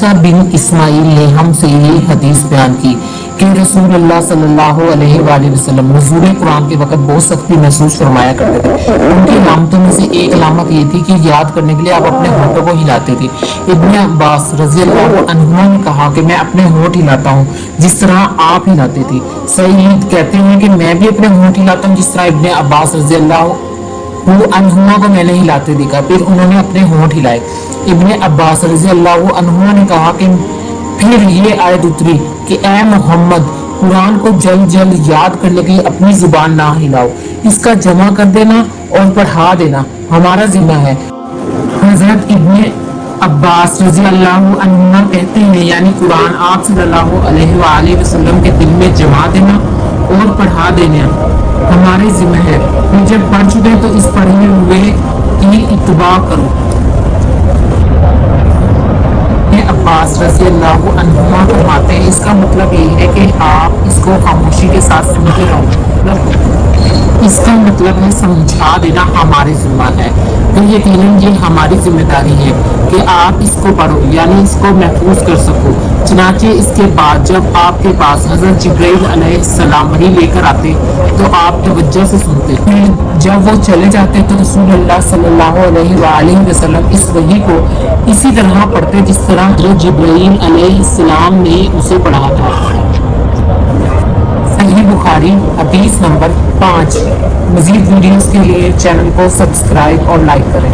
موسیٰ بن اسماعیل نے ہم سے یہ حدیث بیان کی کہ رسول اللہ صلی اللہ علیہ وآلہ وسلم نزول قرآن کے وقت بہت سختی محسوس فرمایا کرتے تھے۔ ان کی علامتوں میں سے ایک علامت یہ تھی کہ یاد کرنے کے لیے آپ اپنے ہونٹوں کو ہلاتے تھے۔ ابن عباس رضی اللہ عنہ نے کہا کہ میں اپنے ہونٹ ہلاتا ہوں جس طرح آپ ہلاتے تھے۔ سعید کہتے ہیں کہ میں بھی اپنے ہونٹ ہلاتا ہوں جس طرح ابن عباس رضی اللہ عنہما کو میں نے ہلاتے دیکھا، پھر انہوں نے اپنے ہونٹ ہلائے۔ ابن عباس رضی اللہ عنہ نے کہا کہ پھر یہ آیت اتری کہ اے محمد قرآن کو جلد جلد یاد کرنے کے لیے اپنی زبان نہ ہلاؤ، اس کا جمع کر دینا اور پڑھا دینا ہمارا ذمہ ہے۔ حضرت ابن عباس رضی اللہ عنہ کہتے ہیں یعنی قرآن آپ صلی اللہ علیہ وآلہ وسلم کے دل میں جما دینا اور پڑھا دینا ہمارے ذمہ ہے، پھر جب پڑھ چکے تو اس پڑھے ہوئے کی اتباع کرو۔ عباس رضی اللہ عنہ فرماتے ہیں اس کا مطلب یہ ہے کہ آپ اس کو خاموشی کے ساتھ سنتے رہو، اس کا مطلب ہے سمجھا دینا ہمارے ذمہ ہے۔ تو یقیناً یہ ہماری ذمہ داری ہے کہ آپ اس کو پڑھو یعنی اس کو محفوظ کر سکو۔ چنانچہ اس کے بعد جب آپ کے پاس حضرت جبرائیل علیہ السلام وحی لے کر آتے تو آپ توجہ سے سنتے، جب وہ چلے جاتے تو رسول اللہ صلی اللہ علیہ وآلہ وسلم اس وحی کو اسی طرح پڑھتے جس طرح حضرت جبرائیل علیہ السلام نے اسے پڑھا تھا۔ صحیح بخاری حدیث نمبر 5۔ مزید ویڈیوز کے لیے چینل کو سبسکرائب اور لائک کریں۔